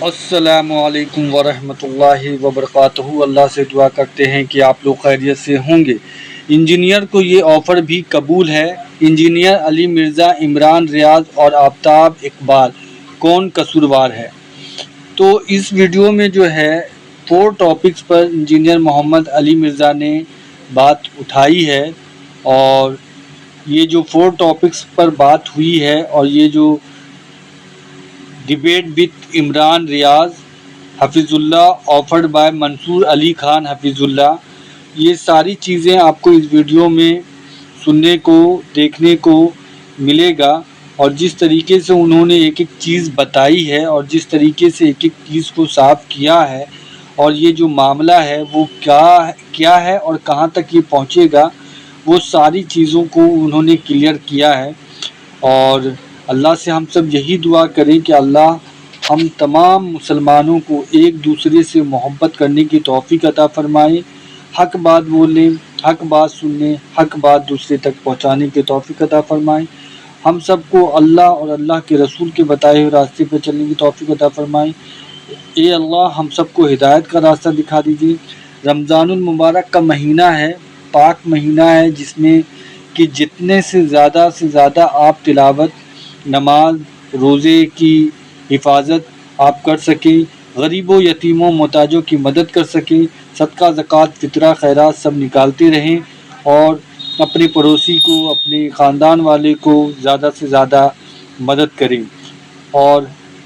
السلام علیکم ورحمۃ اللہ وبرکاتہ۔ اللہ سے دعا کرتے ہیں کہ آپ لوگ خیریت سے ہوں گے۔ انجینئر کو یہ آفر بھی قبول ہے۔ انجینئر علی مرزا، عمران ریاض اور آفتاب اقبال کون قصوروار ہے؟ تو اس ویڈیو میں جو ہے 4 ٹاپکس پر انجینئر محمد علی مرزا نے بات اٹھائی ہے، اور یہ جو 4 ٹاپکس پر بات ہوئی ہے اور یہ جو debate with Imran Riaz Hafeezullah offered by Mansoor Ali Khan Hafeezullah, یہ ساری چیزیں آپ کو اس ویڈیو میں سننے کو دیکھنے کو ملے گا، اور جس طریقے سے انہوں نے ایک ایک چیز بتائی ہے اور جس طریقے سے ایک ایک چیز کو صاف کیا ہے، اور یہ جو معاملہ ہے وہ کیا ہے اور کہاں تک یہ پہنچے گا، وہ ساری چیزوں کو انہوں نے کلیئر کیا ہے۔ اور اللہ سے ہم سب یہی دعا کریں کہ اللہ ہم تمام مسلمانوں کو ایک دوسرے سے محبت کرنے کی توفیق عطا فرمائے، حق بات بولنے، حق بات سننے، حق بات دوسرے تک پہنچانے کی توفیق عطا فرمائے، ہم سب کو اللہ اور اللہ کے رسول کے بتائے ہوئے راستے پر چلنے کی توفیق عطا فرمائے۔ اے اللہ ہم سب کو ہدایت کا راستہ دکھا دیجیے۔ رمضان المبارک کا مہینہ ہے، پاک مہینہ ہے، جس میں کہ جتنے سے زیادہ آپ تلاوت، نماز، روزے کی حفاظت آپ کر سکیں، غریبوں، یتیموں، محتاجوں کی مدد کر سکیں، صدقہ، زکوٰۃ، فطرہ، خیرات سب نکالتے رہیں، اور اپنے پڑوسی کو، اپنے خاندان والے کو زیادہ سے زیادہ مدد کریں۔ اور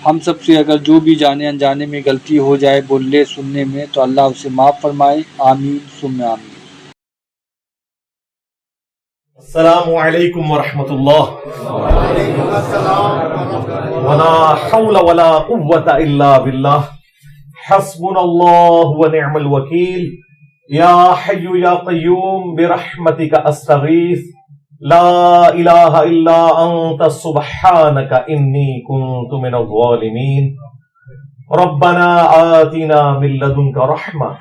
ہم سب سے اگر جو بھی جانے انجانے میں غلطی ہو جائے بولنے سننے میں، تو اللہ اسے معاف فرمائے، آمین ثم آمین۔ السلام علیکم ورحمۃ اللہ ولا حول ولا قوة الا باللہ حسبنا اللہ ونعم الوکیل یا حی یا قیوم برحمتک استغیث لا الہ الا انت سبحانک انی کنت من الظالمین ربنا آتنا من لدنک رحمہ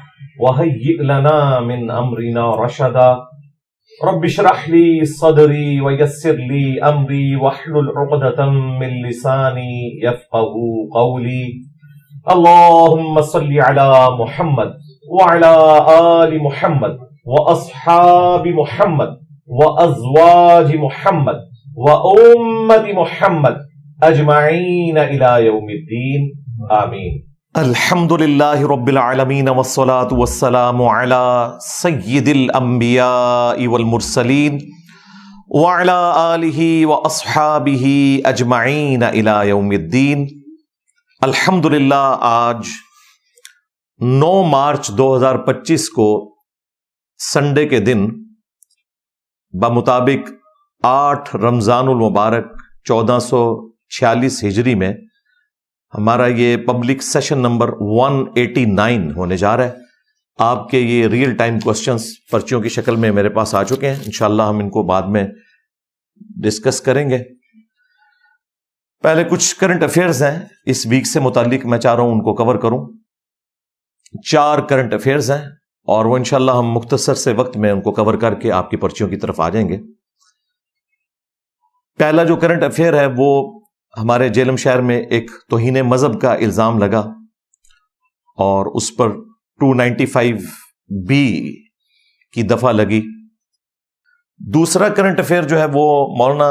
وہیئ لنا من امرنا رشدا رب اشرح لي صدري ويسر لي امري واحلل عقدة من لساني يفقهوا قولي اللهم صل على محمد وعلى آل محمد واصحاب محمد وازواج محمد وامة محمد اجمعين الى يوم الدين آمین۔ الحمد للہ رب العالمین والصلاة والسلام علی سید الانبیاء والمرسلین وعلی آلہ واصحابہ اجمعین الی یوم الدین۔ الحمد للہ آج 9 مارچ 2025 کو سنڈے کے دن بمطابق 8 رمضان المبارک 1446 ہجری میں ہمارا یہ پبلک سیشن نمبر 189 ہونے جا رہا ہے۔ آپ کے یہ ریئل ٹائم کوسچنز پرچیوں کی شکل میں میرے پاس آ چکے ہیں، انشاءاللہ ہم ان کو بعد میں ڈسکس کریں گے۔ پہلے کچھ کرنٹ افیئرز ہیں اس ویک سے متعلق، میں چاہ رہا ہوں ان کو کور کروں۔ 4 کرنٹ افیئرز ہیں اور وہ انشاءاللہ ہم مختصر سے وقت میں ان کو کور کر کے آپ کی پرچیوں کی طرف آ جائیں گے۔ پہلا جو کرنٹ افیئر ہے وہ ہمارے جیلم شہر میں ایک توہین مذہب کا الزام لگا اور اس پر 295B کی دفعہ لگی۔ دوسرا کرنٹ افیئر جو ہے وہ مولانا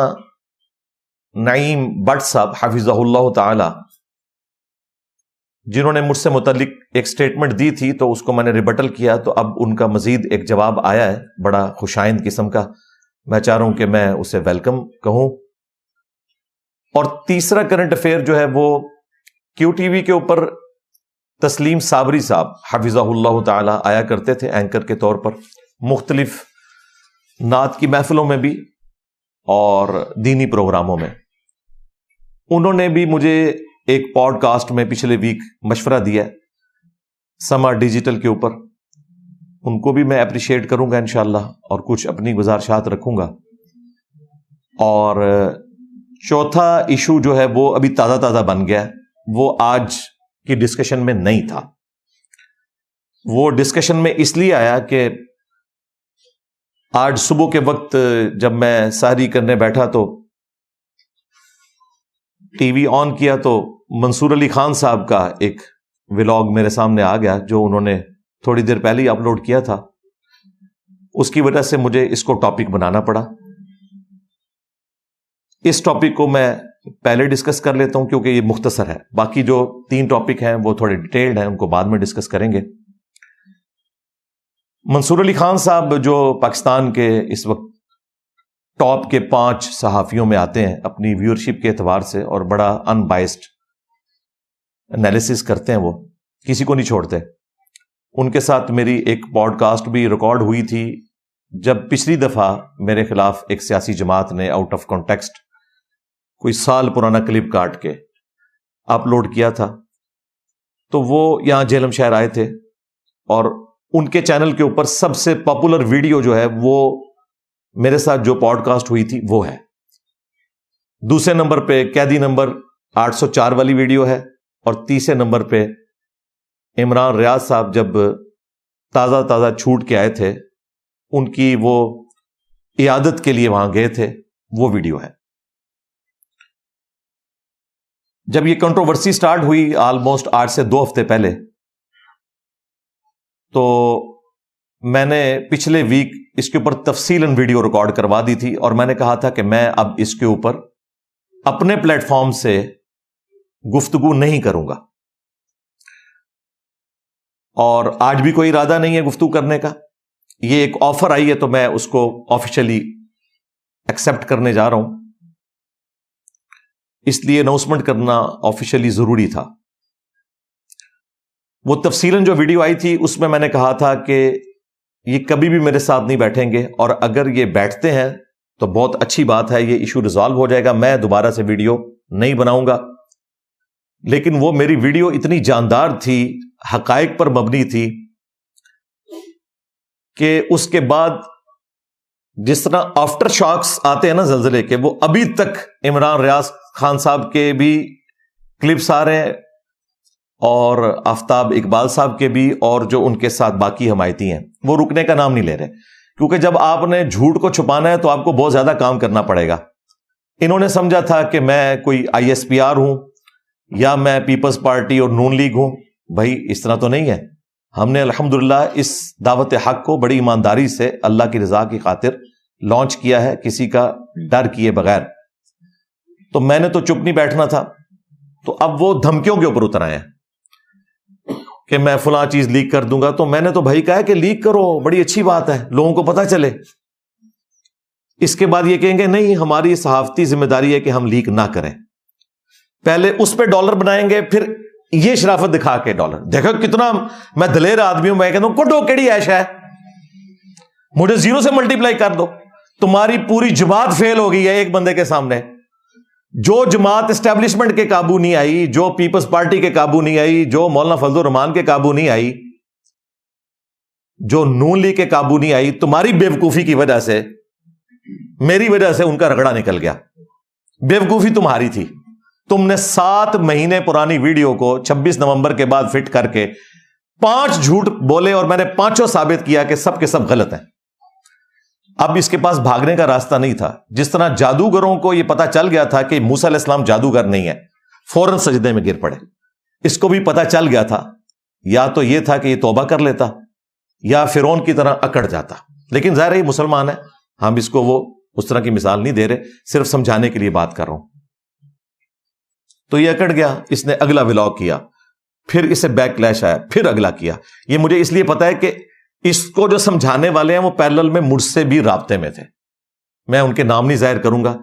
نعیم بٹ صاحب حفظہ اللہ تعالی، جنہوں نے مجھ سے متعلق ایک سٹیٹمنٹ دی تھی تو اس کو میں نے ریبٹل کیا، تو اب ان کا مزید ایک جواب آیا ہے بڑا خوشائند قسم کا، میں چاہ رہا ہوں کہ میں اسے ویلکم کہوں۔ اور تیسرا کرنٹ افیئر جو ہے وہ کیو ٹی وی کے اوپر تسلیم صابری صاحب حفظہ اللہ تعالی آیا کرتے تھے اینکر کے طور پر، مختلف نعت کی محفلوں میں بھی اور دینی پروگراموں میں۔ انہوں نے بھی مجھے ایک پوڈ کاسٹ میں پچھلے ویک مشورہ دیا سما ڈیجیٹل کے اوپر، ان کو بھی میں اپریشیٹ کروں گا انشاءاللہ اور کچھ اپنی گزارشات رکھوں گا۔ اور چوتھا ایشو جو ہے وہ ابھی تازہ بن گیا ہے، وہ آج کی ڈسکشن میں نہیں تھا۔ وہ ڈسکشن میں اس لیے آیا کہ آج صبح کے وقت جب میں سحری کرنے بیٹھا تو ٹی وی آن کیا تو منصور علی خان صاحب کا ایک ولاگ میرے سامنے آ گیا جو انہوں نے تھوڑی دیر پہلے ہی اپلوڈ کیا تھا. اس کی وجہ سے مجھے اس کو ٹاپک بنانا پڑا. اس ٹاپک کو میں پہلے ڈسکس کر لیتا ہوں کیونکہ یہ مختصر ہے. باقی جو 3 ٹاپک ہیں وہ تھوڑے ڈیٹیلڈ ہیں, ان کو بعد میں ڈسکس کریں گے. منصور علی خان صاحب جو پاکستان کے اس وقت ٹاپ کے 5 صحافیوں میں آتے ہیں اپنی ویورشپ کے اعتبار سے, اور بڑا ان بائسڈ انالیسس کرتے ہیں, وہ کسی کو نہیں چھوڑتے. ان کے ساتھ میری ایک پوڈ کاسٹ بھی ریکارڈ ہوئی تھی جب پچھلی دفعہ میرے خلاف ایک سیاسی جماعت نے آؤٹ آف کانٹیکسٹ کوئی سال پرانا کلپ کاٹ کے اپلوڈ کیا تھا. تو وہ یہاں جہلم شہر آئے تھے اور ان کے چینل کے اوپر سب سے پاپولر ویڈیو جو ہے وہ میرے ساتھ جو پوڈ کاسٹ ہوئی تھی وہ ہے. دوسرے نمبر پہ قیدی نمبر 804 والی ویڈیو ہے, اور تیسرے نمبر پہ عمران ریاض صاحب جب تازہ چھوٹ کے آئے تھے, ان کی وہ عیادت کے لیے وہاں گئے تھے, وہ ویڈیو ہے. جب یہ کنٹروورسی سٹارٹ ہوئی آلموسٹ 8 سے 2 ہفتے پہلے, تو میں نے پچھلے ویک اس کے اوپر تفصیلاً ویڈیو ریکارڈ کروا دی تھی, اور میں نے کہا تھا کہ میں اب اس کے اوپر اپنے پلیٹ فارم سے گفتگو نہیں کروں گا, اور آج بھی کوئی ارادہ نہیں ہے گفتگو کرنے کا. یہ ایک آفر آئی ہے تو میں اس کو آفیشلی ایکسپٹ کرنے جا رہا ہوں, اس لیے اناؤنسمنٹ کرنا آفیشلی ضروری تھا. وہ تفصیلاً جو ویڈیو آئی تھی اس میں میں نے کہا تھا کہ یہ کبھی بھی میرے ساتھ نہیں بیٹھیں گے, اور اگر یہ بیٹھتے ہیں تو بہت اچھی بات ہے, یہ ایشو ریزالو ہو جائے گا, میں دوبارہ سے ویڈیو نہیں بناؤں گا. لیکن وہ میری ویڈیو اتنی جاندار تھی, حقائق پر مبنی تھی, کہ اس کے بعد جس طرح آفٹر شاکس آتے ہیں نا زلزلے کے, وہ ابھی تک عمران ریاض خان صاحب کے بھی کلپس آ رہے ہیں, اور آفتاب اقبال صاحب کے بھی, اور جو ان کے ساتھ باقی حمایتی ہیں وہ رکنے کا نام نہیں لے رہے. کیونکہ جب آپ نے جھوٹ کو چھپانا ہے تو آپ کو بہت زیادہ کام کرنا پڑے گا. انہوں نے سمجھا تھا کہ میں کوئی ISPR ہوں یا میں پیپلز پارٹی اور نون لیگ ہوں. بھائی اس طرح تو نہیں ہے. ہم نے الحمدللہ اس دعوت حق کو بڑی ایمانداری سے اللہ کی رضا کی خاطر لانچ کیا ہے, کسی کا ڈر کیے بغیر. تو میں نے تو چپ نہیں بیٹھنا تھا. تو اب وہ دھمکیوں کے اوپر اتر آئے ہیں کہ میں فلاں چیز لیک کر دوں گا. تو میں نے تو بھائی کہا کہ لیک کرو, بڑی اچھی بات ہے, لوگوں کو پتا چلے. اس کے بعد یہ کہیں گے نہیں ہماری صحافتی ذمہ داری ہے کہ ہم لیک نہ کریں. پہلے اس پہ ڈالر بنائیں گے, پھر یہ شرافت دکھا کے ڈالر. دیکھو کتنا میں دلیر آدمی ہوں, میں کہتا ہوں کڈو کیڑی عیش ہے, مجھے 0 سے ملٹیپلائی کر دو. تمہاری پوری جماعت فیل ہو گئی ہے ایک بندے کے سامنے. جو جماعت اسٹیبلشمنٹ کے قابو نہیں آئی, جو پیپلز پارٹی کے قابو نہیں آئی, جو مولانا فضل الرحمان کے قابو نہیں آئی, جو نون لیگ کے قابو نہیں آئی, تمہاری بیوقوفی کی وجہ سے, میری وجہ سے ان کا رگڑا نکل گیا. بیوقوفی تمہاری تھی. تم نے 7 مہینے پرانی ویڈیو کو 26 نومبر کے بعد فٹ کر کے 5 جھوٹ بولے, اور میں نے 5 ثابت کیا کہ سب کے سب غلط ہیں. اب اس کے پاس بھاگنے کا راستہ نہیں تھا. جس طرح جادوگروں کو یہ پتا چل گیا تھا کہ موسیٰ علیہ السلام جادوگر نہیں ہے, فوراً سجدے میں گر پڑے. اس کو بھی پتا چل گیا تھا, یا تو یہ تھا کہ یہ توبہ کر لیتا یا فرعون کی طرح اکڑ جاتا. لیکن ظاہر ہے یہ مسلمان ہے, ہم اس کو وہ اس طرح کی مثال نہیں دے رہے, صرف سمجھانے کے لیے بات کر رہا ہوں. تو یہ اکڑ گیا, اس نے اگلا ولاگ کیا, پھر اسے بیک کلیش آیا, پھر اگلا کیا. یہ مجھے اس لیے پتا ہے کہ اس کو جو سمجھانے والے ہیں وہ پیرلل میں مجھ سے بھی رابطے میں تھے. میں ان کے نام نہیں ظاہر کروں گا,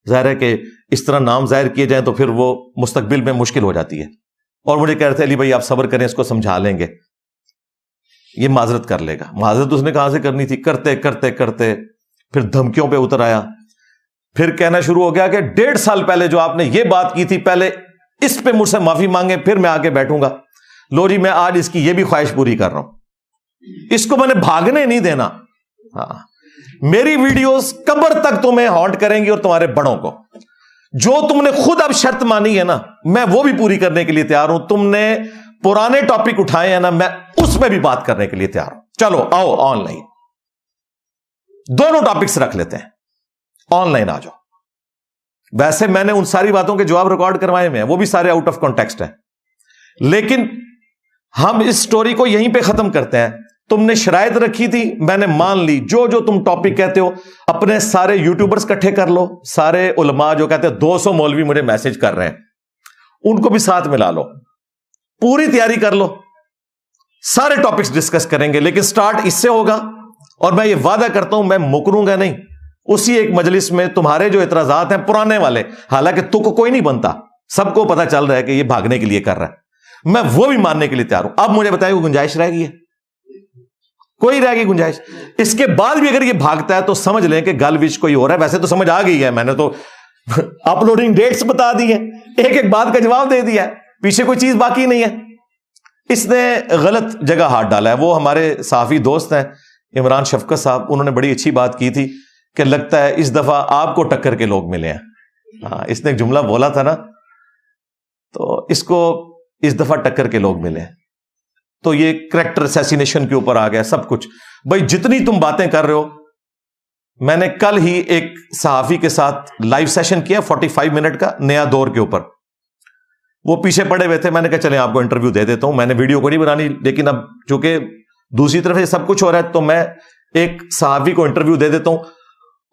ظاہر ہے کہ اس طرح نام ظاہر کیے جائیں تو پھر وہ مستقبل میں مشکل ہو جاتی ہے. اور مجھے کہہ رہے تھے علی بھائی آپ صبر کریں, اس کو سمجھا لیں گے, یہ معذرت کر لے گا. معذرت اس نے کہاں سے کرنی تھی, کرتے کرتے کرتے پھر دھمکیوں پہ اتر آیا. پھر کہنا شروع ہو گیا کہ 1.5 سال پہلے جو آپ نے یہ بات کی تھی, پہلے اس پہ مجھ سے معافی مانگے, پھر میں آگے بیٹھوں گا. لو جی, میں آج اس کی یہ بھی خواہش پوری کر رہا ہوں. اس کو میں نے بھاگنے نہیں دینا. ہاں, میری ویڈیوز قبر تک تمہیں ہانٹ کریں گی, اور تمہارے بڑوں کو. جو تم نے خود اب شرط مانی ہے نا, میں وہ بھی پوری کرنے کے لیے تیار ہوں. تم نے پرانے ٹاپک اٹھائے ہیں نا, میں اس پہ بھی بات کرنے کے لیے تیار ہوں. چلو آؤ آن لائن, دونوں ٹاپکس رکھ لیتے ہیں. آن لائن آ جاؤ. ویسے میں نے ان ساری باتوں کے جواب ریکارڈ کروائے ہوئے ہیں, وہ بھی سارے آؤٹ آف کانٹیکسٹ ہیں, لیکن ہم اس سٹوری کو یہیں پہ ختم کرتے ہیں. تم نے شرائط رکھی تھی, میں نے مان لی. جو جو تم ٹاپک کہتے ہو اپنے سارے یوٹیوبرز اکٹھے کر لو, سارے علماء جو کہتے ہیں 200 مولوی مجھے میسج کر رہے ہیں, ان کو بھی ساتھ ملا لو, پوری تیاری کر لو, سارے ٹاپکس ڈسکس کریں گے. لیکن سٹارٹ اس سے ہوگا, اور میں یہ وعدہ کرتا ہوں میں مکروں گا نہیں. اسی ایک مجلس میں تمہارے جو اعتراضات ہیں پرانے والے, حالانکہ تو کوئی نہیں بنتا, سب کو پتا چل رہا ہے کہ یہ بھاگنے کے لیے کر رہا ہے, میں وہ بھی ماننے کے لیے تیار ہوں. اب مجھے بتائیں کوئی گنجائش رہ گئی ہے؟ کوئی رہ گئی گنجائش؟ اس کے بعد بھی اگر یہ بھاگتا ہے تو سمجھ لیں کہ گل وچ کوئی ہو رہا ہے. ویسے تو سمجھ آ گئی ہے, میں نے تو اپلوڈنگ ڈیٹس بتا دی ہیں, ایک ایک بات کا جواب دے دیا ہے, پیچھے کوئی چیز باقی نہیں ہے. اس نے غلط جگہ ہاتھ ڈالا ہے. وہ ہمارے صحافی دوست ہیں عمران شفقت صاحب, انہوں نے بڑی اچھی بات کی تھی کہ لگتا ہے اس دفعہ آپ کو ٹکر کے لوگ ملے ہیں. ہاں, اس نے ایک جملہ بولا تھا نا, تو اس کو اس دفعہ ٹکر کے لوگ ملے ہیں. تو یہ کریکٹر اسیسینیشن کے اوپر آ گیا سب کچھ. بھائی جتنی تم باتیں کر رہے ہو, میں نے کل ہی ایک صحافی کے ساتھ لائیو سیشن کیا 45 منٹ کا نیا دور کے اوپر. وہ پیچھے پڑے ہوئے تھے, میں نے کہا چلیں آپ کو انٹرویو دے دیتا ہوں. میں نے ویڈیو کو نہیں بنانی, لیکن اب چونکہ دوسری طرف یہ سب کچھ ہو رہا ہے تو میں ایک صحافی کو انٹرویو دے دیتا ہوں.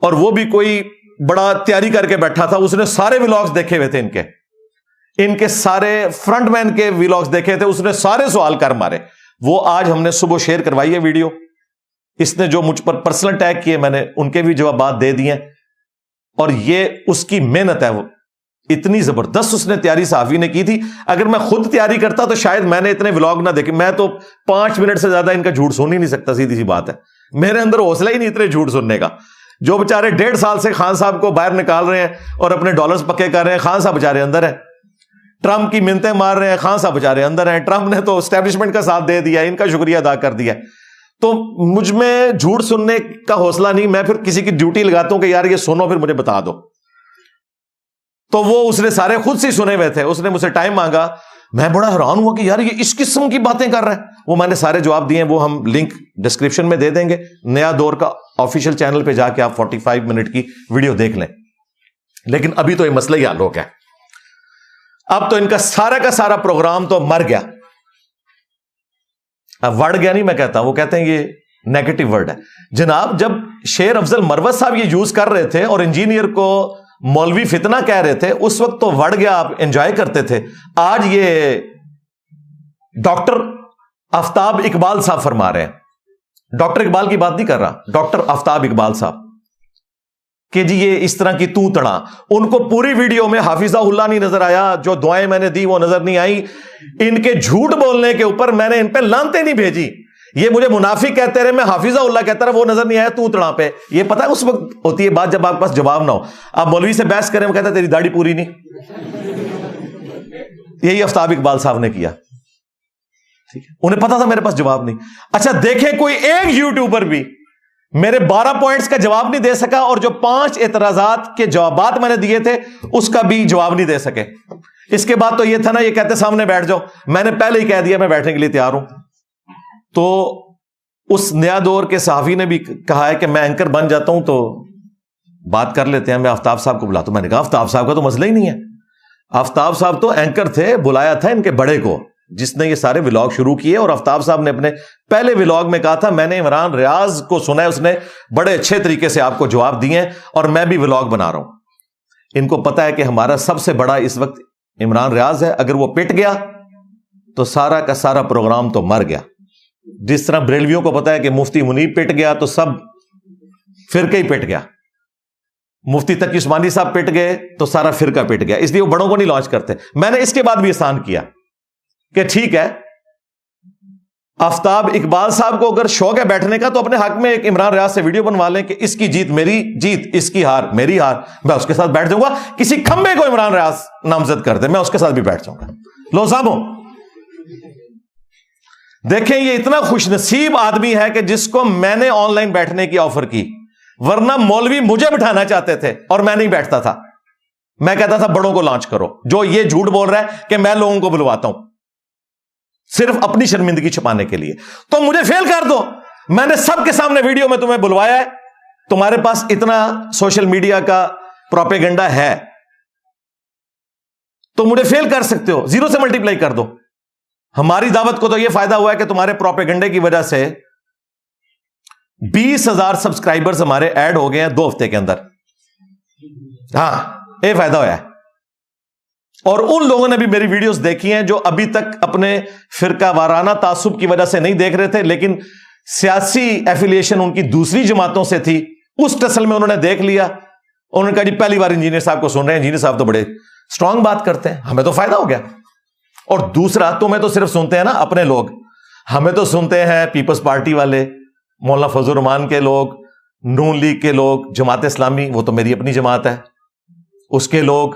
اور وہ بھی کوئی بڑا تیاری کر کے بیٹھا تھا, اس نے سارے ولاگز دیکھے ہوئے تھے, ان کے سارے فرنٹ مین کے ولاگز دیکھے تھے, اس نے سارے سوال کر مارے. وہ آج ہم نے صبح شیئر کروائی ہے ویڈیو. اس نے جو مجھ پر پرسنل ٹیگ کیے, میں نے ان کے بھی جوابات دے دیے. اور یہ اس کی محنت ہے, وہ اتنی زبردست اس نے تیاری صحافی نے کی تھی. اگر میں خود تیاری کرتا تو شاید میں نے اتنے ولاگ نہ دیکھے. میں تو 5 منٹ سے زیادہ ان کا جھوٹ سن ہی نہیں سکتا, سیدھی سی بات ہے. میرے اندر حوصلہ ہی نہیں اتنے جھوٹ سننے کا. جو بےچارے 1.5 سال سے خان صاحب کو باہر نکال رہے ہیں اور اپنے ڈالرز پکے کر رہے ہیں, خان صاحب بےچارے اندر ہیں. ٹرمپ کی منتیں مار رہے ہیں, خان صاحب بےچارے اندر ہیں. ٹرمپ نے تو اسٹیبلشمنٹ کا ساتھ دے دیا, ان کا شکریہ ادا کر دیا. تو مجھ میں جھوٹ سننے کا حوصلہ نہیں. میں پھر کسی کی ڈیوٹی لگاتا ہوں کہ یار یہ سنو پھر مجھے بتا دو. تو وہ اس نے سارے خود سے سنے ہوئے تھے. اس نے مجھ سے ٹائم مانگا, میں بڑا حیران ہوا کہ یار یہ اس قسم کی باتیں کر رہا ہے. وہ میں نے سارے جواب دیے, وہ ہم لنک ڈسکرپشن میں دے دیں گے. نیا دور کا آفیشیل چینل پہ جا کے آپ 45 منٹ کی ویڈیو دیکھ لیں. لیکن ابھی تو یہ مسئلہ ہی حل ہو گیا. اب تو ان کا سارا پروگرام تو مر گیا. اب وڑ گیا نہیں میں کہتا, وہ کہتے ہیں یہ نیگیٹو ورڈ ہے. جناب جب شیر افضل مروت صاحب یہ یوز کر رہے تھے اور انجینئر کو مولوی فتنہ کہہ رہے تھے, اس وقت تو وڑ گیا, آپ انجوائے کرتے تھے. آج یہ ڈاکٹر آفتاب اقبال صاحب فرما رہے ہیں, ڈاکٹر اقبال کی بات نہیں کر رہا, ڈاکٹر آفتاب اقبال صاحب, کہ جی یہ اس طرح کی تو تڑا. ان کو پوری ویڈیو میں حافظہ اللہ نہیں نظر آیا, جو دعائیں میں نے دی وہ نظر نہیں آئی. ان کے جھوٹ بولنے کے اوپر میں نے ان پہ لانتے نہیں بھیجی. یہ مجھے منافق کہتے رہے, میں حافظہ اللہ کہتا رہا, وہ نظر نہیں آیا تو تڑا پہ. یہ پتہ ہے اس وقت ہوتی ہے بات جب آپ کے پاس جواب نہ ہو. آپ مولوی سے بحث کریں, وہ کہتا ہے تیری داڑھی پوری نہیں. یہی آفتاب اقبال صاحب نے کیا. ٹھیک ہے, انہیں پتا تھا میرے پاس جواب نہیں. اچھا دیکھیں کوئی ایک یوٹیوبر بھی میرے 12 پوائنٹس کا جواب نہیں دے سکا, اور جو 5 اعتراضات کے جوابات میں نے دیے تھے اس کا بھی جواب نہیں دے سکے. اس کے بعد تو یہ تھا نا, یہ کہتے سامنے بیٹھ جاؤ. میں نے پہلے ہی کہہ دیا میں بیٹھنے کے لیے تیار ہوں. تو اس نیا دور کے صحافی نے بھی کہا ہے کہ میں اینکر بن جاتا ہوں تو بات کر لیتے ہیں, میں آفتاب صاحب کو بلاتا ہوں. میں نے کہا آفتاب صاحب کا تو مسئلہ ہی نہیں ہے. آفتاب صاحب تو اینکر تھے, بلایا تھا ان کے بڑے کو جس نے یہ سارے ولاگ شروع کیے. اور آفتاب صاحب نے اپنے پہلے ولاگ میں کہا تھا میں نے عمران ریاض کو سنا ہے, اس نے بڑے اچھے طریقے سے آپ کو جواب دیے ہیں اور میں بھی ولاگ بنا رہا ہوں. ان کو پتا ہے کہ ہمارا سب سے بڑا اس وقت عمران ریاض ہے. اگر وہ پٹ گیا تو سارا کا سارا پروگرام تو مر گیا. جس طرح بریلویوں کو پتا ہے کہ مفتی منیب پٹ گیا تو سب فرقہ ہی پٹ گیا, مفتی تقی عثمانی صاحب پٹ گئے تو سارا فرقہ پٹ گیا. اس لیے وہ بڑوں کو نہیں لانچ کرتے. میں نے اس کے بعد بھی احسان کیا کہ ٹھیک ہے آفتاب اقبال صاحب کو اگر شوق ہے بیٹھنے کا تو اپنے حق میں ایک عمران ریاض سے ویڈیو بنوا لیں کہ اس کی جیت میری جیت, اس کی ہار میری ہار. میں اس کے ساتھ بیٹھ جاؤں گا. کسی کھمبے کو عمران ریاض نامزد کر دے, میں اس کے ساتھ بھی بیٹھ جاؤں گا. لو صاحبوں دیکھیں یہ اتنا خوش نصیب آدمی ہے کہ جس کو میں نے آن لائن بیٹھنے کی آفر کی, ورنہ مولوی مجھے بٹھانا چاہتے تھے اور میں نہیں بیٹھتا تھا. میں کہتا تھا بڑوں کو لانچ کرو. جو یہ جھوٹ بول رہا ہے کہ میں لوگوں کو بلواتا ہوں صرف اپنی شرمندگی چھپانے کے لیے, تو مجھے فیل کر دو. میں نے سب کے سامنے ویڈیو میں تمہیں بلوایا ہے. تمہارے پاس اتنا سوشل میڈیا کا پروپیگنڈا ہے تو مجھے فیل کر سکتے ہو, 0 سے ملٹیپلائی کر دو. ہماری دعوت کو تو یہ فائدہ ہوا ہے کہ تمہارے پروپیگنڈے کی وجہ سے 20,000 سبسکرائبرز ہمارے ایڈ ہو گئے ہیں 2 ہفتے کے اندر. ہاں, یہ فائدہ ہوا ہے. اور ان لوگوں نے بھی میری ویڈیوز دیکھی ہیں جو ابھی تک اپنے فرقہ وارانہ تعصب کی وجہ سے نہیں دیکھ رہے تھے, لیکن سیاسی ایفیلیشن ان کی دوسری جماعتوں سے تھی. اس ٹسل میں انہوں نے دیکھ لیا, انہوں نے کہا جی پہلی بار انجینئر صاحب کو سن رہے ہیں, انجینئر صاحب تو بڑے اسٹرانگ بات کرتے ہیں, ہمیں تو فائدہ ہو گیا. اور دوسرا, تمہیں تو صرف سنتے ہیں نا اپنے لوگ, ہمیں تو سنتے ہیں پیپلز پارٹی والے, مولانا فضل الرحمان کے لوگ, نون لیگ کے لوگ, جماعت اسلامی وہ تو میری اپنی جماعت ہے اس کے لوگ,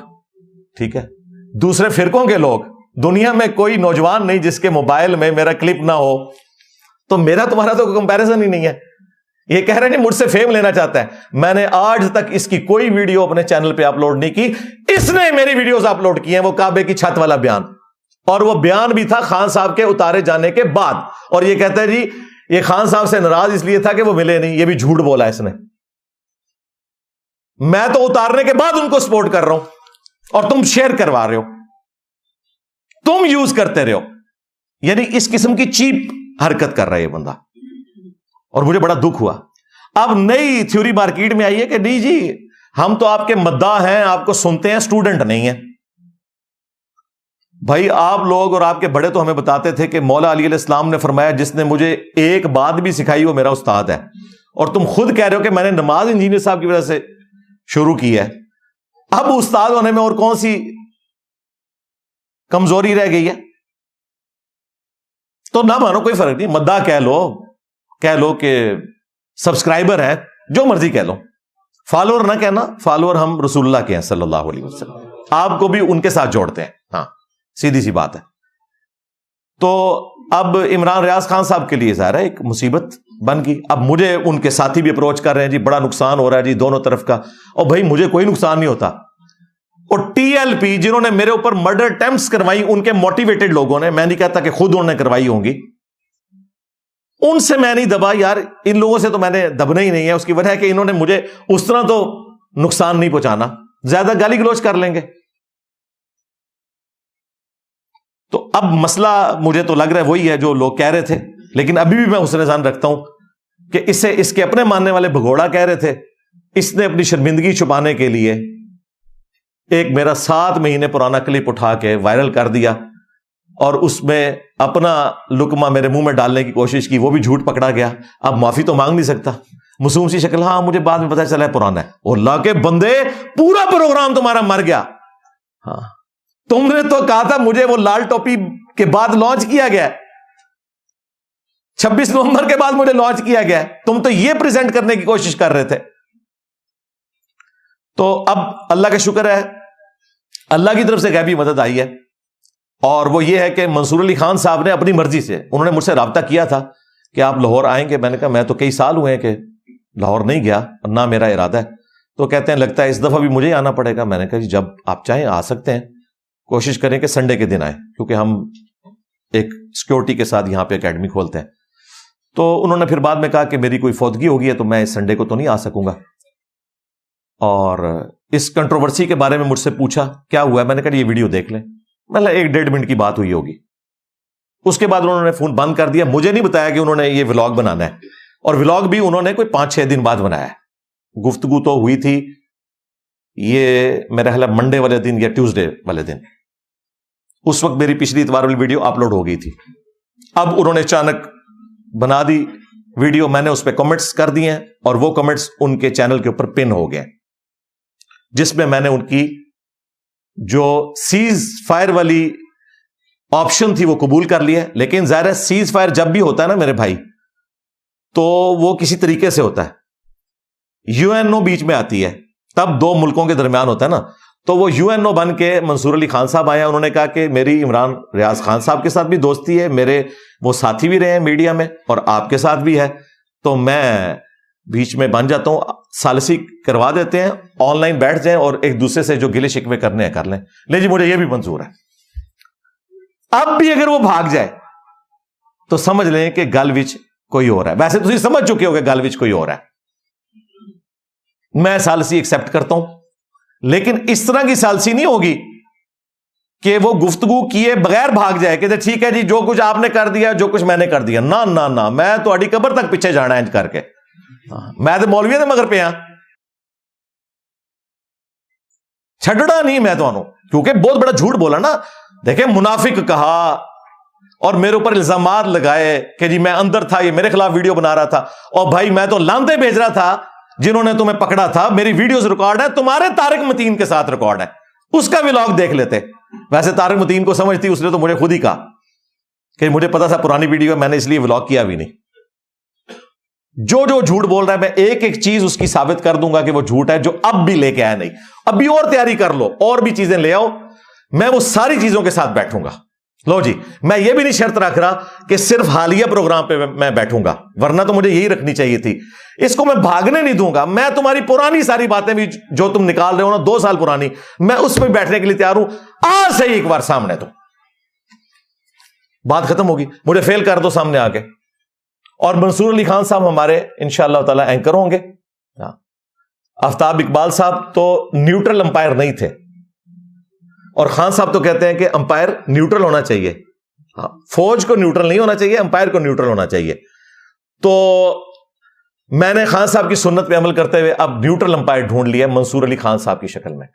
ٹھیک ہے, دوسرے فرقوں کے لوگ. دنیا میں کوئی نوجوان نہیں جس کے موبائل میں میرا کلپ نہ ہو. تو میرا تمہارا تو کمپیریزن ہی نہیں ہے. یہ کہہ رہے ہیں مجھ سے فیم لینا چاہتا ہے. میں نے آج تک اس کی کوئی ویڈیو اپنے چینل پہ اپلوڈ نہیں کی, اس نے میری ویڈیوز اپلوڈ کی ہیں. وہ کعبے کی چھت والا بیان, اور وہ بیان بھی تھا خان صاحب کے اتارے جانے کے بعد, اور یہ کہتا ہے جی یہ خان صاحب سے ناراض اس لیے تھا کہ وہ ملے نہیں. یہ بھی جھوٹ بولا اس نے. میں تو اتارنے کے بعد ان کو سپورٹ کر رہا ہوں, اور تم شیئر کروا رہے ہو, تم یوز کرتے رہے ہو. یعنی اس قسم کی چیپ حرکت کر رہا ہے یہ بندہ, اور مجھے بڑا دکھ ہوا. اب نئی تھیوری مارکیٹ میں آئی ہے کہ نہیں جی ہم تو آپ کے مداح ہیں, آپ کو سنتے ہیں, اسٹوڈنٹ نہیں ہیں. بھائی آپ لوگ اور آپ کے بڑے تو ہمیں بتاتے تھے کہ مولا علی علیہ السلام نے فرمایا جس نے مجھے ایک بات بھی سکھائی وہ میرا استاد ہے. اور تم خود کہہ رہے ہو کہ میں نے نماز انجینئر صاحب کی وجہ سے شروع کی ہے. اب استاد ہونے میں اور کون سی کمزوری رہ گئی ہے؟ تو نہ مانو, کوئی فرق نہیں, مداح کہہ لو کہ سبسکرائبر ہے, جو مرضی کہہ لو. فالوور نہ کہنا, فالوور ہم رسول اللہ کے ہیں صلی اللہ علیہ وسلم, آپ کو بھی ان کے ساتھ جوڑتے ہیں. ہاں سیدھی سی بات ہے. تو اب عمران ریاض خان صاحب کے لیے ظاہر ہے ایک مصیبت بن گئی. اب مجھے ان کے ساتھی بھی اپروچ کر رہے ہیں, جی بڑا نقصان ہو رہا ہے جی دونوں طرف کا. اور بھائی مجھے کوئی نقصان نہیں ہوتا. اور ٹی ایل پی جنہوں نے میرے اوپر مرڈر اٹیمپٹس کروائی, ان کے موٹیویٹڈ لوگوں نے, میں نہیں کہتا کہ خود انہوں نے کروائی ہوں گی, ان سے میں نہیں دبا یار. ان لوگوں سے تو میں نے دبنا ہی نہیں ہے. اس کی وجہ ہے کہ انہوں نے مجھے اس طرح تو نقصان نہیں پہنچانا, زیادہ گالی گلوچ کر لیں گے. تو اب مسئلہ مجھے تو لگ رہا ہے وہی ہے جو لوگ کہہ رہے تھے, لیکن ابھی بھی میں حسن ظن رکھتا ہوں کہ اسے اس کے اپنے ماننے والے بھگوڑا کہہ رہے تھے. اس نے اپنی شرمندگی چھپانے کے لیے ایک میرا 7 مہینے پرانا کلپ اٹھا کے وائرل کر دیا, اور اس میں اپنا لقمہ میرے منہ میں ڈالنے کی کوشش کی. وہ بھی جھوٹ پکڑا گیا. اب معافی تو مانگ نہیں سکتا, معصوم سی شکل. ہاں مجھے بعد میں پتا چلا ہے پرانا ہے. اللہ کے بندے, پورا پروگرام تمہارا مر گیا. ہاں تم نے تو کہا تھا مجھے وہ لال ٹوپی کے بعد لانچ کیا گیا, 26 نومبر کے بعد مجھے لانچ کیا گیا. تم تو یہ پریزنٹ کرنے کی کوشش کر رہے تھے. تو اب اللہ کا شکر ہے, اللہ کی طرف سے غیبی مدد آئی ہے. اور وہ یہ ہے کہ منصور علی خان صاحب نے اپنی مرضی سے, انہوں نے مجھ سے رابطہ کیا تھا کہ آپ لاہور آئیں گے. میں نے کہا میں تو کئی سال ہوئے ہیں کہ لاہور نہیں گیا, اور نہ میرا ارادہ ہے. تو کہتے ہیں لگتا ہے اس دفعہ بھی مجھے ہی آنا پڑے گا. میں نے کہا جی جب آپ چاہیں آ سکتے ہیں, کوشش کریں کہ سنڈے کے دن آئیں, کیونکہ ہم ایک سیکورٹی کے ساتھ یہاں پہ اکیڈمی کھولتے ہیں. تو انہوں نے پھر بعد میں کہا کہ میری کوئی فوتگی ہوگی ہے تو میں اس سنڈے کو تو نہیں آ سکوں گا. اور اس کنٹروورسی کے بارے میں مجھ سے پوچھا کیا ہوا ہے. میں نے کہا یہ ویڈیو دیکھ لیں. مطلب 1-1.5 منٹ کی بات ہوئی ہوگی. اس کے بعد انہوں نے فون بند کر دیا. مجھے نہیں بتایا کہ انہوں نے یہ ولاگ بنانا ہے, اور ولاگ بھی انہوں نے کوئی 5-6 دن بعد بنایا ہے. گفتگو تو ہوئی تھی یہ میرا خیال منڈے والے دن یا ٹیوزڈے والے دن. اس وقت میری پچھلی اتوار والی ویڈیو اپلوڈ ہو گئی تھی. اب انہوں نے اچانک بنا دی ویڈیو, میں نے اس پہ کمنٹس کر دیے ہیں, اور وہ کمنٹس ان کے چینل کے اوپر پن ہو گئے, جس میں نے ان کی جو سیز فائر والی آپشن تھی وہ قبول کر لیا. لیکن ظاہر ہے سیز فائر جب بھی ہوتا ہے نا میرے بھائی, تو وہ کسی طریقے سے ہوتا ہے. UN بیچ میں آتی ہے, تب 2 ملکوں کے درمیان ہوتا ہے نا. تو وہ UN بن کے منصور علی خان صاحب آیا. انہوں نے کہا کہ میری عمران ریاض خان صاحب کے ساتھ بھی دوستی ہے, میرے وہ ساتھی بھی رہے ہیں میڈیا میں, اور آپ کے ساتھ بھی ہے, تو میں بیچ میں بن جاتا ہوں, ثالثی کروا دیتے ہیں, آن لائن بیٹھ جائیں اور ایک دوسرے سے جو گلے شکوے کرنے ہیں کر لیں. لے جی مجھے یہ بھی منظور ہے. اب بھی اگر وہ بھاگ جائے تو سمجھ لیں کہ گل وچ کوئی اور ہے. ویسے تم سمجھ چکے ہو کہ گل وچ کوئی اور ہے. میں ثالثی ایکسپٹ کرتا ہوں, لیکن اس طرح کی ثالثی نہیں ہوگی کہ وہ گفتگو کیے بغیر بھاگ جائے کہ ٹھیک ہے جی جو کچھ آپ نے کر دیا جو کچھ میں نے کر دیا. نہ نہ نہ, میں تو اڈی قبر تک پیچھے جانا ہے کر کے. میں تو مولوی دے مگر پہ ہاں, چھڈنا نہیں میں تو آنوں, کیونکہ بہت بڑا جھوٹ بولا نا. دیکھیں منافق کہا اور میرے اوپر الزامات لگائے کہ جی میں اندر تھا, یہ میرے خلاف ویڈیو بنا رہا تھا. اور بھائی میں تو لانتے بھیج رہا تھا جنہوں نے تمہیں پکڑا تھا. میری ویڈیوز ریکارڈ ہے, تمہارے طارق متین کے ساتھ ریکارڈ ہے, اس کا ولاگ دیکھ لیتے. ویسے طارق متین کو سمجھتی, اس نے تو مجھے خود ہی کہا کہ مجھے پتا تھا پرانی ویڈیو ہے, میں نے اس لیے ولاگ کیا بھی نہیں. جو جو جھوٹ بول رہا ہے میں ایک ایک چیز اس کی ثابت کر دوں گا کہ وہ جھوٹ ہے, جو اب بھی لے کے آیا نہیں. اب بھی اور تیاری کر لو, اور بھی چیزیں لے آؤ, میں وہ ساری چیزوں کے ساتھ بیٹھوں گا. لو جی, میں یہ بھی نہیں شرط رکھ رہا کہ صرف حالیہ پروگرام پہ میں بیٹھوں گا, ورنہ تو مجھے یہی رکھنی چاہیے تھی. اس کو میں بھاگنے نہیں دوں گا. میں تمہاری پرانی ساری باتیں بھی جو تم نکال رہے ہو نا 2 سال پرانی, میں اس میں بیٹھنے کے لیے تیار ہوں. آج سے ہی ایک بار سامنے تو بات ختم ہوگی. مجھے فیل کر دو سامنے آ کے. اور منصور علی خان صاحب ہمارے انشاءاللہ تعالی اینکر ہوں گے. آفتاب اقبال صاحب تو نیوٹرل امپائر نہیں تھے, اور خان صاحب تو کہتے ہیں کہ امپائر نیوٹرل ہونا چاہیے. فوج کو نیوٹرل نہیں ہونا چاہیے, امپائر کو نیوٹرل ہونا چاہیے. تو میں نے خان صاحب کی سنت پہ عمل کرتے ہوئے اب نیوٹرل امپائر ڈھونڈ لیا منصور علی خان صاحب کی شکل میں.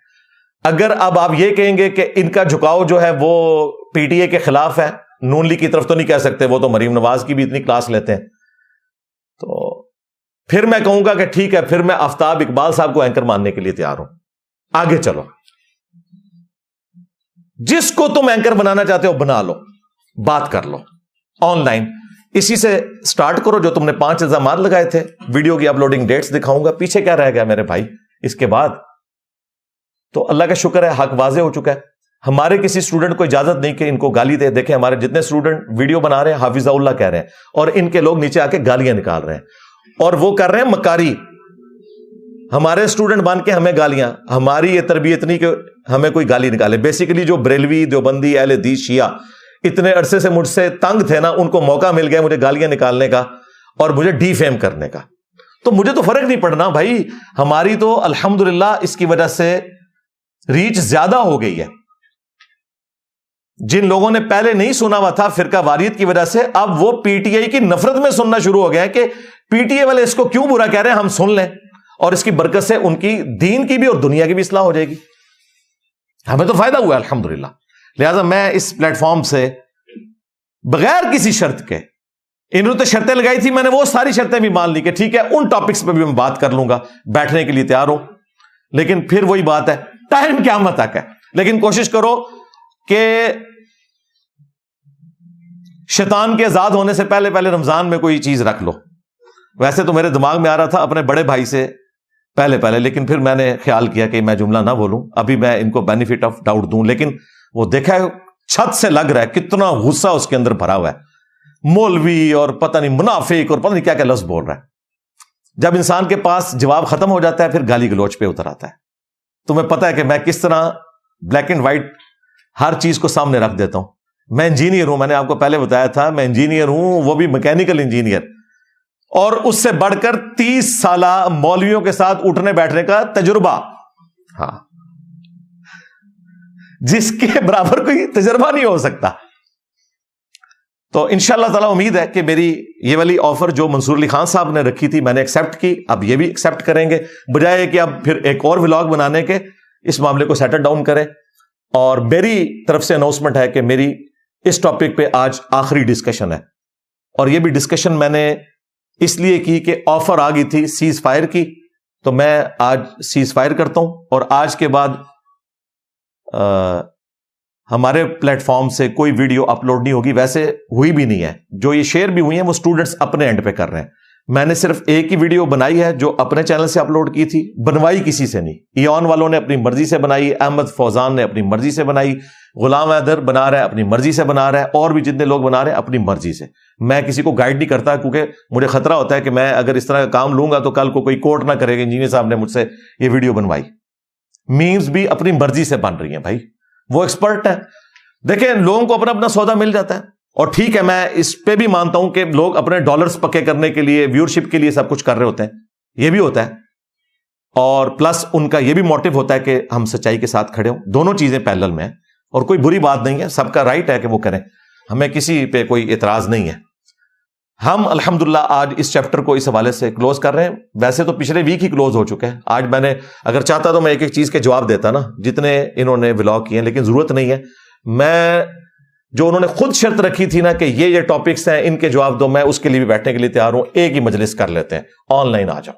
اگر اب آپ یہ کہیں گے کہ ان کا جھکاؤ جو ہے وہ پی ٹی اے کے خلاف ہے, نون لیگ کی طرف تو نہیں کہہ سکتے, وہ تو مریم نواز کی بھی اتنی کلاس لیتے ہیں, تو پھر میں کہوں گا کہ ٹھیک ہے, پھر میں آفتاب اقبال صاحب کو اینکر ماننے کے لیے تیار ہوں. آگے چلو, جس کو تم اینکر بنانا چاہتے ہو بنا لو, بات کر لو آن لائن. اسی سے سٹارٹ کرو جو تم نے 5 الزامات لگائے تھے. ویڈیو کی اپلوڈنگ ڈیٹس دکھاؤں گا. پیچھے کیا رہ گیا میرے بھائی اس کے بعد؟ تو اللہ کا شکر ہے حق واضح ہو چکا ہے. ہمارے کسی اسٹوڈنٹ کو اجازت نہیں کہ ان کو گالی دے. دیکھیں ہمارے جتنے اسٹوڈنٹ ویڈیو بنا رہے ہیں حافظ اللہ کہہ رہے ہیں, اور ان کے لوگ نیچے آ کے گالیاں نکال رہے ہیں, اور وہ کر رہے ہیں مکاری. ہمارے اسٹوڈنٹ بن کے ہمیں گالیاں, ہماری یہ تربیت نہیں کہ ہمیں کوئی گالی نکالے. بیسیکلی جو بریلوی, دیوبندی, اہل حدیث, شیعہ اتنے عرصے سے مجھ سے تنگ تھے نا, ان کو موقع مل گیا مجھے گالیاں نکالنے کا اور مجھے ڈی فیم کرنے کا. تو مجھے تو فرق نہیں پڑنا بھائی. ہماری تو الحمدللہ اس کی وجہ سے ریچ زیادہ ہو گئی ہے. جن لوگوں نے پہلے نہیں سنا ہوا تھا فرقہ واریت کی وجہ سے, اب وہ پی ٹی آئی کی نفرت میں سننا شروع ہو گیا ہے کہ پی ٹی آئی والے اس کو کیوں برا کہہ رہے ہیں, ہم سن لیں. اور اس کی برکت سے ان کی دین کی بھی اور دنیا کی بھی اصلاح ہو جائے گی. ہمیں تو فائدہ ہوا ہے الحمدللہ. لہذا میں اس پلیٹ فارم سے بغیر کسی شرط کے, انہوں نے تو شرطیں لگائی تھی, میں نے وہ ساری شرطیں بھی مان لی کہ ٹھیک ہے ان ٹاپکس پہ بھی میں بات کر لوں گا, بیٹھنے کے لیے تیار ہوں. لیکن پھر وہی بات ہے, ٹائم قیامت تک ہے. لیکن کوشش کرو کہ شیطان کے آزاد ہونے سے پہلے پہلے رمضان میں کوئی چیز رکھ لو. ویسے تو میرے دماغ میں آ رہا تھا اپنے بڑے بھائی سے پہلے, لیکن پھر میں نے خیال کیا کہ میں جملہ نہ بولوں, ابھی میں ان کو بینیفٹ آف ڈاؤٹ دوں. لیکن وہ دیکھا ہے چھت سے لگ رہا ہے کتنا غصہ اس کے اندر بھرا ہوا ہے, مولوی اور پتہ نہیں منافق اور پتہ نہیں کیا کیا لفظ بول رہا ہے. جب انسان کے پاس جواب ختم ہو جاتا ہے پھر گالی گلوچ پہ اتر آتا ہے. تمہیں پتہ ہے کہ میں کس طرح بلیک اینڈ وائٹ ہر چیز کو سامنے رکھ دیتا ہوں. میں انجینئر ہوں, میں نے آپ کو پہلے بتایا تھا میں انجینئر ہوں, وہ بھی میکینیکل انجینئر, اور اس سے بڑھ کر 30 سالہ مولویوں کے ساتھ اٹھنے بیٹھنے کا تجربہ. ہاں, جس کے برابر کوئی تجربہ نہیں ہو سکتا. تو انشاءاللہ تعالیٰ امید ہے کہ میری یہ والی آفر جو منصور علی خان صاحب نے رکھی تھی میں نے ایکسیپٹ کی, اب یہ بھی ایکسیپٹ کریں گے, بجائے کہ اب پھر ایک اور ولاگ بنانے کے اس معاملے کو سیٹل ڈاؤن کریں. اور میری طرف سے اناؤنسمنٹ ہے کہ میری اس ٹاپک پہ آج آخری ڈسکشن ہے, اور یہ بھی ڈسکشن میں نے اس لیے کی کہ آفر آ گئی تھی سیز فائر کی, تو میں آج سیز فائر کرتا ہوں. اور آج کے بعد ہمارے پلیٹ فارم سے کوئی ویڈیو اپلوڈ نہیں ہوگی, ویسے ہوئی بھی نہیں ہے. جو یہ شیئر بھی ہوئی ہیں وہ اسٹوڈنٹس اپنے اینڈ پہ کر رہے ہیں. میں نے صرف ایک ہی ویڈیو بنائی ہے جو اپنے چینل سے اپلوڈ کی تھی, بنوائی کسی سے نہیں. ایون والوں نے اپنی مرضی سے بنائی, احمد فوزان نے اپنی مرضی سے بنائی, غلام حیدر بنا رہا ہے اپنی مرضی سے بنا رہا ہے, اور بھی جتنے لوگ بنا رہے ہیں اپنی مرضی سے. میں کسی کو گائیڈ نہیں کرتا, کیونکہ مجھے خطرہ ہوتا ہے کہ میں اگر اس طرح کا کام لوں گا تو کل کو کوئی کوٹ نہ کرے گا انجینئر صاحب نے مجھ سے یہ ویڈیو بنوائی. میمز بھی اپنی مرضی سے بن رہی ہیں بھائی, وہ ایکسپرٹ ہے. دیکھیں لوگوں کو اپنا اپنا سودا مل جاتا ہے, اور ٹھیک ہے میں اس پہ بھی مانتا ہوں کہ لوگ اپنے ڈالرز پکے کرنے کے لیے, ویورشپ کے لیے سب کچھ کر رہے ہوتے ہیں, یہ بھی ہوتا ہے. اور پلس ان کا یہ بھی موٹیو ہوتا ہے کہ ہم سچائی کے ساتھ کھڑے ہوں. دونوں چیزیں پیرلل میں ہیں. اور کوئی بری بات نہیں ہے, سب کا رائٹ ہے کہ وہ کریں, ہمیں کسی پہ کوئی اعتراض نہیں ہے. ہم الحمدللہ آج اس چیپٹر کو اس حوالے سے کلوز کر رہے ہیں. ویسے تو پچھلے ویک ہی کلوز ہو چکے ہیں. آج میں نے اگر چاہتا تو میں ایک ایک چیز کے جواب دیتا نا, جتنے انہوں نے ولاگ کیے ہیں, لیکن ضرورت نہیں ہے. میں جو انہوں نے خود شرط رکھی تھی نا کہ یہ ٹاپکس ہیں, ان کے جواب دو, میں اس کے لیے بھی بیٹھنے کے لیے تیار ہوں. ایک ہی مجلس کر لیتے ہیں, آن لائن آ جاؤ.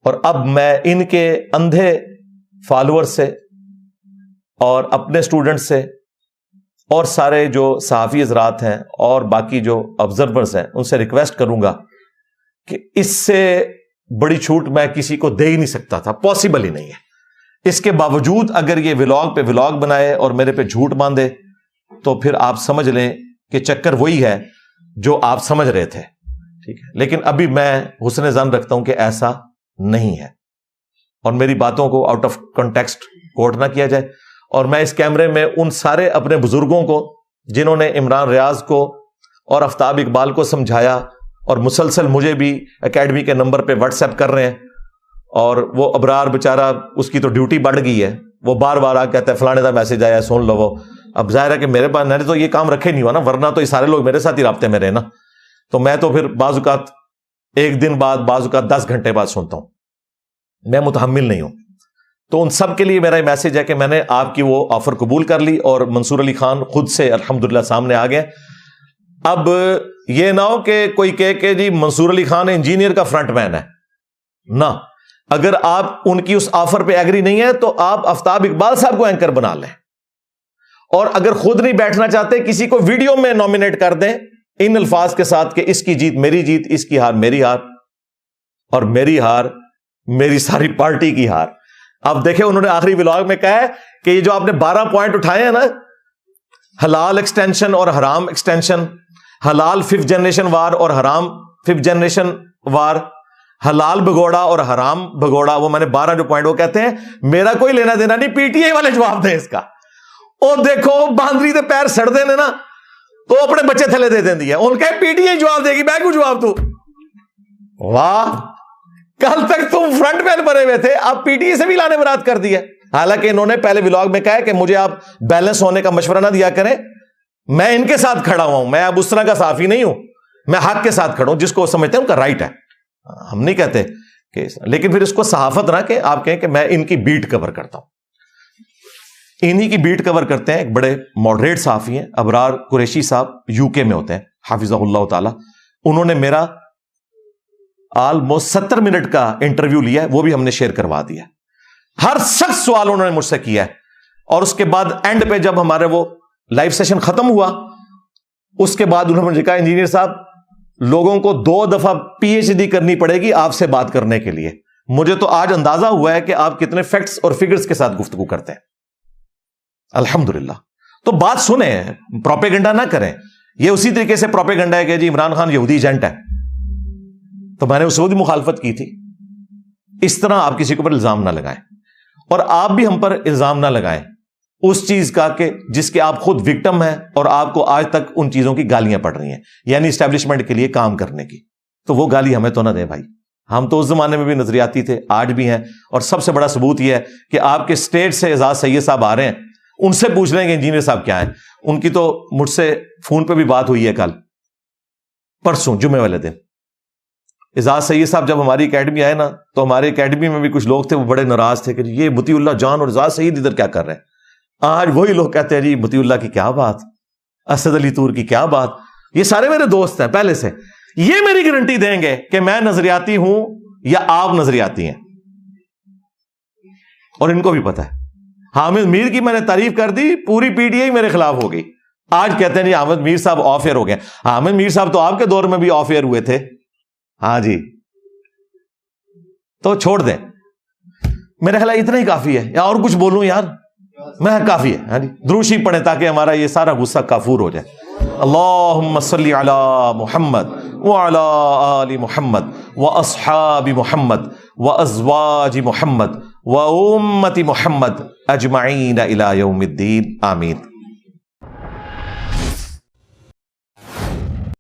اور اب میں ان کے اندھے فالوور سے اور اپنے اسٹوڈنٹ سے اور سارے جو صحافی حضرات ہیں اور باقی جو آبزرورز ہیں ان سے ریکویسٹ کروں گا کہ اس سے بڑی چھوٹ میں کسی کو دے ہی نہیں سکتا تھا, پاسبل ہی نہیں ہے. اس کے باوجود اگر یہ ولاگ پہ ولاگ بنائے اور میرے پہ جھوٹ باندھے تو پھر آپ سمجھ لیں کہ چکر وہی ہے جو آپ سمجھ رہے تھے, ٹھیک ہے. لیکن ابھی میں حسن ظن رکھتا ہوں کہ ایسا نہیں ہے, اور میری باتوں کو آؤٹ آف کنٹیکسٹ کوٹ نہ کیا جائے. اور میں اس کیمرے میں ان سارے اپنے بزرگوں کو جنہوں نے عمران ریاض کو اور آفتاب اقبال کو سمجھایا اور مسلسل مجھے بھی اکیڈمی کے نمبر پہ واٹس ایپ کر رہے ہیں, اور وہ ابرار بیچارہ اس کی تو ڈیوٹی بڑھ گئی ہے, وہ بار بار آ کہتا ہے فلانے کا میسج آیا سن لو. وہ اب ظاہر ہے کہ میرے پاس میں نے تو یہ کام رکھے نہیں ہوا نا, ورنہ تو یہ سارے لوگ میرے ساتھ ہی رابطے میں رہے نا. تو میں تو پھر بعض اوقات ایک دن بعد, بعض اوقات 10 گھنٹے بعد سنتا ہوں. میں متحمل نہیں ہوں. تو ان سب کے لیے میرا میسج ہے کہ میں نے آپ کی وہ آفر قبول کر لی, اور منصور علی خان خود سے الحمدللہ سامنے آ گئے. اب یہ نہ ہو کہ کوئی کہے کہ جی منصور علی خان انجینئر کا فرنٹ مین ہے, نہ. اگر آپ ان کی اس آفر پہ ایگری نہیں ہے تو آپ آفتاب اقبال صاحب کو اینکر بنا لیں, اور اگر خود نہیں بیٹھنا چاہتے کسی کو ویڈیو میں نامینیٹ کر دیں ان الفاظ کے ساتھ کہ اس کی جیت میری جیت, اس کی ہار میری ہار, اور میری ہار میری ساری پارٹی کی ہار. اب دیکھیں انہوں نے آخری ولاگ میں کہا ہے کہ یہ جو آپ نے 12 پوائنٹ اٹھائے ہیں نا, حلال ایکسٹینشن اور حرام ایکسٹینشن, حلال 5th جنریشن وار اور حرام 5th جنریشن وار, حلال بھگوڑا اور حرام بھگوڑا, وہ میں نے 12 جو پوائنٹ, وہ کہتے ہیں میرا کوئی لینا دینا نہیں, پی ٹی آئی والے جواب دیں اس کا. اور دیکھو باندری دے پیر سڑ دینے نا تو اپنے بچے تھلے دے دیں, ان کا پی ٹی آئی جواب دے گی, میں کو جواب دوں. واہ, کل تک تم فرنٹ مین بنے ہوئے تھے, اب پی ٹی آئی سے بھی لانے برات کر دیا. حالانکہ انہوں نے پہلے ولاگ میں کہا ہے کہ مجھے آپ بیلنس ہونے کا مشورہ نہ دیا کریں, میں ان کے ساتھ کھڑا ہوا ہوں, میں اب اس طرح کا صحافی نہیں ہوں, میں حق کے ساتھ کھڑا ہوں, جس کو سمجھتے ہیں ان کا رائٹ ہے, ہم نہیں کہتے کہ. لیکن پھر اس کو صحافت نہ کہ آپ کہیں کہ میں ان کی بیٹ کور کرتا ہوں. انہی کی بیٹ کور کرتے ہیں ایک بڑے ماڈریٹ صحافی ہیں, ابرار قریشی صاحب, یو کے میں ہوتے ہیں حافظہ اللہ تعالی. انہوں نے میرا آلموسٹ 70 منٹ کا انٹرویو لیا ہے, وہ بھی ہم نے شیئر کروا دیا. ہر سخت سوال انہوں نے مجھ سے کیا ہے, اور اس کے بعد اینڈ پہ جب ہمارے وہ لائیو سیشن ختم ہوا, اس کے بعد انہوں نے مجھے کہا انجینئر صاحب لوگوں کو 2 دفعہ پی ایچ ڈی کرنی پڑے گی آپ سے بات کرنے کے لیے. مجھے تو آج اندازہ ہوا ہے کہ آپ کتنے فیکٹس اور فگرز کے ساتھ گفتگو کرتے ہیں. الحمدللہ. تو بات سنیں, پروپیگنڈا نہ کریں. یہ اسی طریقے سے پروپیگنڈا ہے کہ جی عمران خان یہودی ایجنٹ ہے, تو میں نے اس وقت مخالفت کی تھی. اس طرح آپ کسی کے اوپر الزام نہ لگائیں, اور آپ بھی ہم پر الزام نہ لگائیں اس چیز کا کہ جس کے آپ خود وکٹم ہیں اور آپ کو آج تک ان چیزوں کی گالیاں پڑ رہی ہیں, یعنی اسٹیبلشمنٹ کے لیے کام کرنے کی. تو وہ گالی ہمیں تو نہ دیں بھائی, ہم تو اس زمانے میں بھی نظریاتی تھے, آج بھی ہیں. اور سب سے بڑا ثبوت یہ ہے کہ آپ کے اسٹیٹ سے اعزاز سید صاحب آ رہے ہیں, ان سے پوچھ رہے ہیں کہ انجینئر صاحب کیا ہیں. ان کی تو مجھ سے فون پہ بھی بات ہوئی ہے کل پرسوں جمعے والے دن. اعزاز سید صاحب جب ہماری اکیڈمی آئے نا, تو ہماری اکیڈمی میں بھی کچھ لوگ تھے وہ بڑے ناراض تھے کہ یہ مطیع اللہ جان اور اعزاز سید ادھر کیا کر رہے ہیں. آج وہی لوگ کہتے ہیں جی مطیع اللہ کی کیا بات, اسد علی طور کی کیا بات. یہ سارے میرے دوست ہیں پہلے سے, یہ میری گارنٹی دیں گے کہ میں نظریاتی ہوں یا آپ نظریاتی ہیں, اور ان کو بھی پتا ہے. حامد میر کی میں نے تعریف کر دی, پوری پی ٹی آئی میرے خلاف ہو گئی. آج کہتے ہیں جی حامد میر صاحب آف ایئر ہو گئے. حامد میر صاحب تو آپ کے دور میں بھی آف ایئر ہوئے تھے. ہاں جی, تو چھوڑ دیں, میرے خیال اتنا ہی کافی ہے, یا اور کچھ بولوں یار؟ میں کافی ہے. ہاں جی, دروشی پڑھیں تاکہ ہمارا یہ سارا غصہ کافور ہو جائے. اللہم صلی علی محمد وعلی آل محمد واصحاب محمد وازواج محمد وامت محمد اجمعین الی یوم الدین. آمین.